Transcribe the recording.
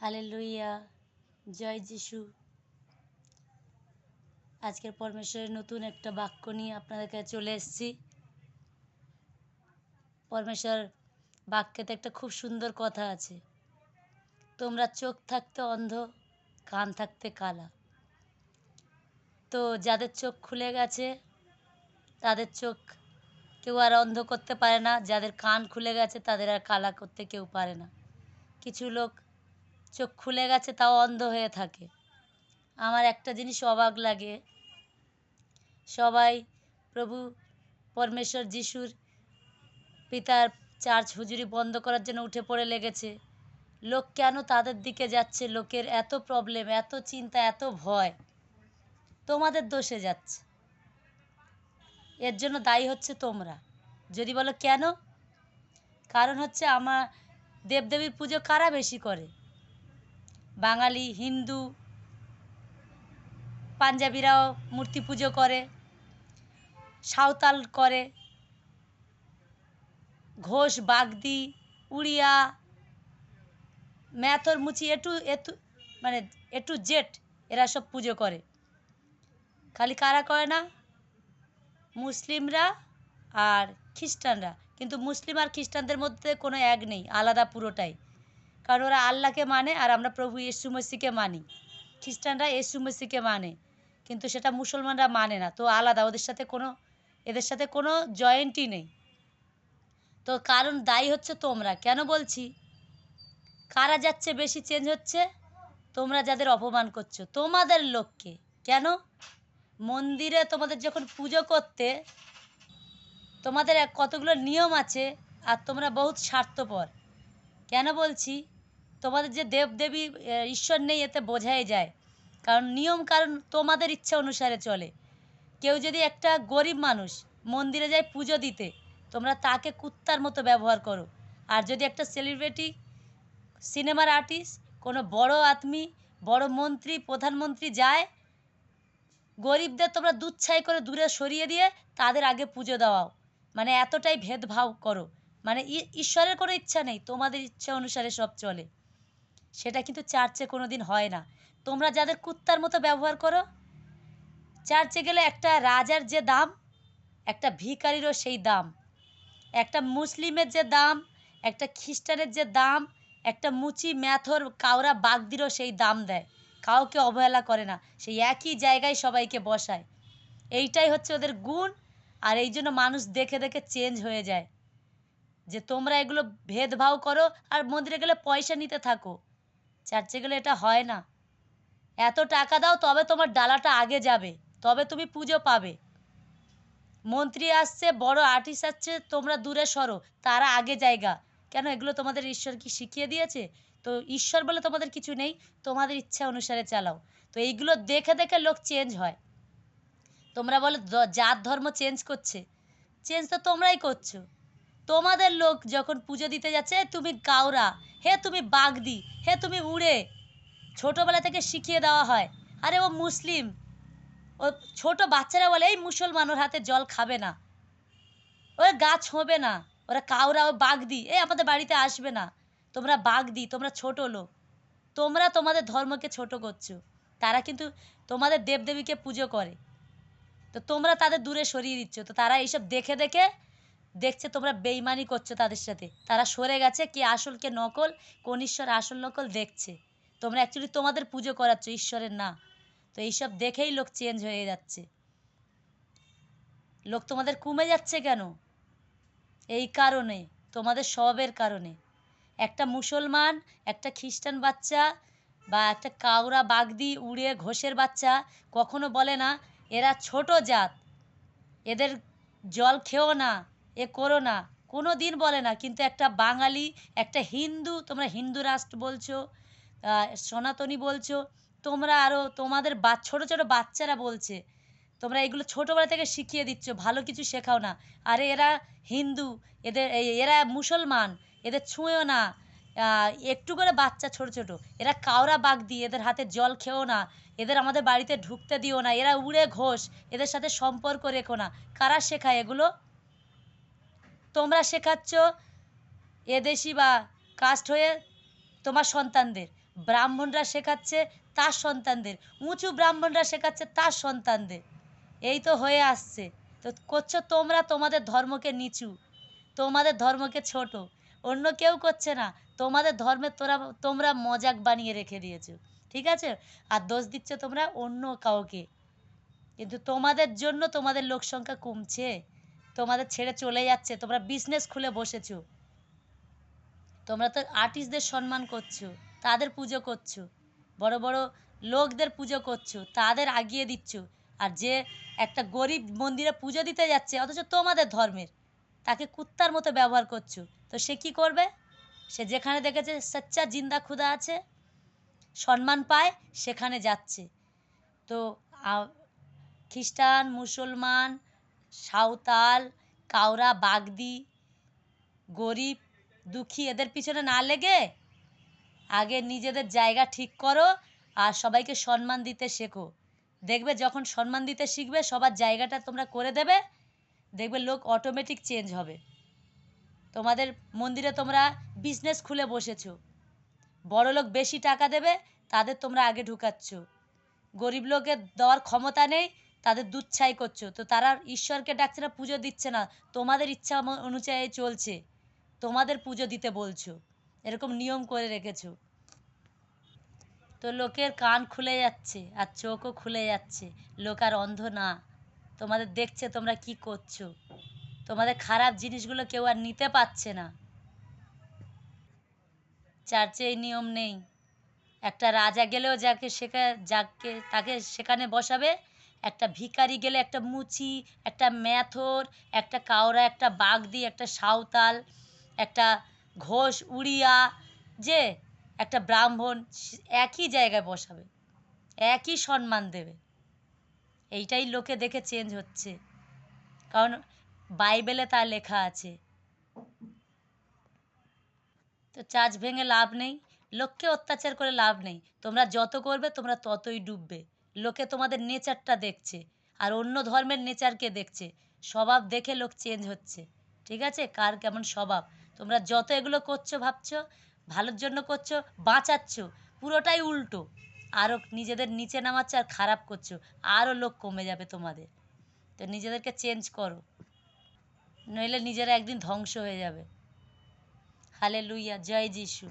Hallelujah, জয় যিশু। আজকের পরমেশ্বরের নতুন একটা বাক্য নিয়ে আপনাদের কাছে চলে এসেছি। পরমেশ্বর বাক্যেতে একটা খুব সুন্দর কথা আছে, তোমরা চোখ থাকতে অন্ধ, কান থাকতে কালা। তো যাদের চোখ খুলে গেছে তাদের চোখ কেউ আর অন্ধ করতে পারে না, যাদের কান খুলে গেছে তাদের আর কালা করতে কেউ পারে না। কিছু লোক চোখ খুলে গেছে তাও অন্ধ হয়ে থাকে। আমার একটা জিনিস অবাক লাগে, সবাই প্রভু পরমেশ্বর যিশুর পিতার চার্চ হুজুরি বন্ধ করার জন্য উঠে পড়ে লেগেছে। লোক কেন তাদের দিকে যাচ্ছে? লোকের এত প্রবলেম, এত চিন্তা, এত ভয়, তোমাদের দোষে যাচ্ছে। এর জন্য দায়ী হচ্ছে তোমরা। যদি বলো কেন, কারণ হচ্ছে আমার দেবদেবীর পুজো কারা বেশি করে? বাঙালি, হিন্দু, পাঞ্জাবিরাও মূর্তি পুজো করে, সাঁওতাল করে, ঘোষ, বাগদি, উড়িয়া, ম্যাথর, মুচি, এ টু জেড এরা সব পুজো করে। খালি কারা করে না? মুসলিমরা আর খ্রিস্টানরা। কিন্তু মুসলিম আর খ্রিস্টানদের মধ্যে কোনো এক নেই, আলাদা পুরোটাই। কারণ ওরা আল্লাহকে মানে আর আমরা প্রভু ইয়েশু মসিহকে মানি। খ্রিস্টানরা ইয়েশু মসিহকে মানে, কিন্তু সেটা মুসলমানরা মানে না। তো আলাদা, এদের সাথে কোনো জয়েন্টই নেই। তো কারণ দায়ী হচ্ছে তোমরা। কেন বলছি? কারা যাচ্ছে বেশি চেঞ্জ হচ্ছে? তোমরা যাদের অপমান করছো, তোমাদের লোককে। কেন? মন্দিরে তোমাদের যখন পুজো করতে, তোমাদের কতগুলো নিয়ম আছে আর তোমরা বহুত স্বার্থপর। কেন বলছি? তোমাদের যে দেবদেবী ঈশ্বর নেই এতে বোঝাই যায়। কারণ নিয়ম কারণ তোমাদের ইচ্ছা অনুসারে চলে। কেউ যদি একটা গরিব মানুষ মন্দিরে যায় পুজো দিতে, তোমরা তাকে কুত্তার মতো ব্যবহার করো। আর যদি একটা সেলিব্রিটি, সিনেমার আর্টিস্ট, কোনো বড় আদমি, বড় মন্ত্রী, প্রধানমন্ত্রী যায়, গরিবদের তোমরা দুচ্ছাই করে দূরে সরিয়ে দিয়ে তাদের আগে পুজো দেওয়াও। মানে এতটাই ভেদভাব করো। মানে ঈশ্বরের কোনো ইচ্ছা নেই, তোমাদের ইচ্ছা অনুসারে সব চলে। সেটা কিন্তু চার্চে কোনো দিন হয় না। তোমরা যাদের কুত্তার মতো ব্যবহার করো, চার্চে গেলে একটা রাজার যে দাম, একটা ভিখারিরও সেই দাম। একটা মুসলিমের যে দাম, একটা খ্রিস্টানের যে দাম, একটা মুচি, ম্যাথর, কাউরা, বাগদিরও সেই দাম দেয়। কাউকে অবহেলা করে না, সেই একই জায়গায় সবাইকে বসায়। এইটাই হচ্ছে ওদের গুণ। আর এই জন্য মানুষ দেখে দেখে চেঞ্জ হয়ে যায়, যে তোমরা এগুলো ভেদভাব করো আর মন্দিরে গেলে পয়সা নিতে থাকো। চার্চে গেলে এটা হয় না। এত টাকা দাও তবে তোমার ডালাটা আগে যাবে, তবে তুমি পুজো পাবে। মন্ত্রী আসছে, বড় আর্টিস্ট আসছে, তোমরা দূরে সরো, তারা আগে জায়গা। কেন? এগুলো তোমাদের ঈশ্বর কি শিখিয়ে দিয়েছে? তো ঈশ্বর বলে তোমাদের কিছু নেই, তোমাদের ইচ্ছা অনুসারে চালাও। তো এইগুলো দেখে দেখে লোক চেঞ্জ হয়। তোমরা বলো জাত ধর্ম চেঞ্জ করছে, চেঞ্জ তো তোমরাই করছো। তোমাদের লোক যখন পুজো দিতে যাচ্ছে, তুমি কাউরা, হে তুমি বাগদি, হে তুমি উড়ে, ছোটোবেলা থেকে শিখিয়ে দেওয়া হয়। আরে ও মুসলিম, ও ছোট বাচ্চারা বলে এই মুসলমান, ওর হাতে জল খাবে না, ওরা গা ছোঁবে না, ওরা কাউরা, ও বাগদি, এই আমাদের বাড়িতে আসবে না। তোমরা বাগদি, তোমরা ছোট লোক, তোমরা তোমাদের ধর্মকে ছোট করছো। তারা কিন্তু তোমাদের দেবদেবীকে পুজো করে, তো তোমরা তাদের দূরে সরিয়ে দিচ্ছ। তো তারা এইসব দেখে দেখে দেখছে তোমরা বেইমানি করছো তাদের সাথে। তারা সরে গেছে, কে আসল কে নকল, কোন ঈশ্বর আসল নকল দেখছে। তোমরা অ্যাকচুয়ালি তোমাদের পুজো করাচ্ছ, ঈশ্বরের না। তো এইসব দেখেই লোক চেঞ্জ হয়ে যাচ্ছে। লোক তোমাদের কমে যাচ্ছে কেন? এই কারণে, তোমাদের স্বভাবের কারণে। একটা মুসলমান, একটা খ্রিস্টান বাচ্চা বা একটা কাউরা, বাগদি, উড়ে, ঘোষের বাচ্চা কখনো বলে না এরা ছোট জাত, এদের জল খেও না, এ করো না, কোনো দিন বলে না। কিন্তু একটা বাঙালি, একটা হিন্দু, তোমরা হিন্দু রাষ্ট্র বলছো, সনাতনী বলছো, তোমরা আরও তোমাদের ছোটো ছোটো বাচ্চারা বলছে, তোমরা এগুলো ছোটোবেলা থেকে শিখিয়ে দিচ্ছ, ভালো কিছু শেখাও না। আরে এরা হিন্দু, এরা মুসলমান, এদের ছুঁয়েও না। একটু করে বাচ্চা ছোট ছোট, এরা কাউরা, বাগদি, এদের হাতে জল খেও না, এদের আমাদের বাড়িতে ঢুকতে দিও না, এরা উড়ে, ঘোষ, এদের সাথে সম্পর্ক রেখো না। কারা শেখায় এগুলো? তোমরা শেখাচ্ছ। এদেশি বা কাস্ট হয়ে তোমার সন্তানদের, ব্রাহ্মণরা শেখাচ্ছে তার সন্তানদের, উঁচু ব্রাহ্মণরা শেখাচ্ছে তার সন্তানদের। এই তো হয়ে আসছে। তো করছো তোমরা তোমাদের ধর্মকে নিচু, তোমাদের ধর্মকে ছোট, অন্য কেউ করছে না। তোমাদের ধর্মের তোমরা মজাক বানিয়ে রেখে দিয়েছো, ঠিক আছে? আর দোষ দিচ্ছ তোমরা অন্য কাউকে। কিন্তু তোমাদের জন্য তোমাদের লোক সংখ্যা কমছে, তোমাদের ছেড়ে চলে যাচ্ছে। তোমরা বিজনেস খুলে বসেছো, তোমরা তো আর্টিস্টদের সম্মান করছো, তাদের পুজো করছো, বড় বড় লোকদের পুজো করছো, তাদের আগিয়ে দিচ্ছ। আর যে একটা গরিব মন্দিরে পুজো দিতে যাচ্ছে অথচ তোমাদের ধর্মের, তাকে কুত্তার মতো ব্যবহার করছো। তো সে কি করবে? সে যেখানে দেখেছে সচ্চা জিন্দা খুদা আছে, সম্মান পায়, সেখানে যাচ্ছে। তো খ্রিস্টান, মুসলমান, সাঁওতাল, কাউরা, বাগদি, গরিব, দুঃখী এদের পিছনে না লেগে আগে নিজেদের জায়গা ঠিক করো আর সবাইকে সম্মান দিতে শেখো। দেখবে যখন সম্মান দিতে শিখবে, সবার জায়গাটা তোমরা করে দেবে, দেখবে লোক অটোমেটিক চেঞ্জ হবে। তোমাদের মন্দিরে তোমরা বিজনেস খুলে বসেছো, বড় লোক বেশি টাকা দেবে, তাদের তোমরা আগে ঢুকাচ্ছ। গরিব লোকের দেওয়ার ক্ষমতা নেই, তাদের দুচ্ছাই করছো। তো তারা ঈশ্বরকে ডাকছে না, পুজো দিচ্ছে না, তোমাদের ইচ্ছা অনুযায়ী চলছে, তোমাদের পুজো দিতে বলছো, এরকম নিয়ম করে রেখেছো। তো লোকের কান খুলে যাচ্ছে আর চোখও খুলে যাচ্ছে, লোক আর অন্ধ না। তোমাদের দেখছে তোমরা কি করছো, তোমাদের খারাপ জিনিসগুলো কেউ আর নিতে পারছে না। চার্চে এই নিয়ম নেই। একটা রাজা গেলেও তাকে সেখানে বসাবে, একটা ভিখারি গেলে একটা মুচি, একটা মেথর, একটা কাওড়া, একটা বাগদি, একটা সাঁওতাল, একটা ঘোষ, উড়িয়া, যে একটা ব্রাহ্মণ, একই জায়গায় বসাবে, একই সম্মান দেবে। এইটাই লোকে দেখে চেঞ্জ হচ্ছে, কারণ বাইবেলে তা লেখা আছে। তো চার্চ ভেঙে লাভ নেই, লোককে অত্যাচার করে লাভ নেই। তোমরা যত করবে তোমরা ততই ডুববে। লোকে তোমাদের নেচারটা দেখছে আর অন্য ধর্মের নেচারকে দেখছে, স্বভাব দেখে লোক চেঞ্জ হচ্ছে, ঠিক আছে? কার কেমন স্বভাব। তোমরা যত এগুলো করছো, ভাবছো ভালোর জন্য করছো, বাঁচাচ্ছ, পুরোটাই উল্টো। আরও নিজেদের নিচে নামাচ্ছ আর খারাপ করছো, আরও লোক কমে যাবে তোমাদের। তো নিজেদেরকে চেঞ্জ করো, নইলে নিজেরা একদিন ধ্বংস হয়ে যাবে। হালেলুয়া, জয় যিশু।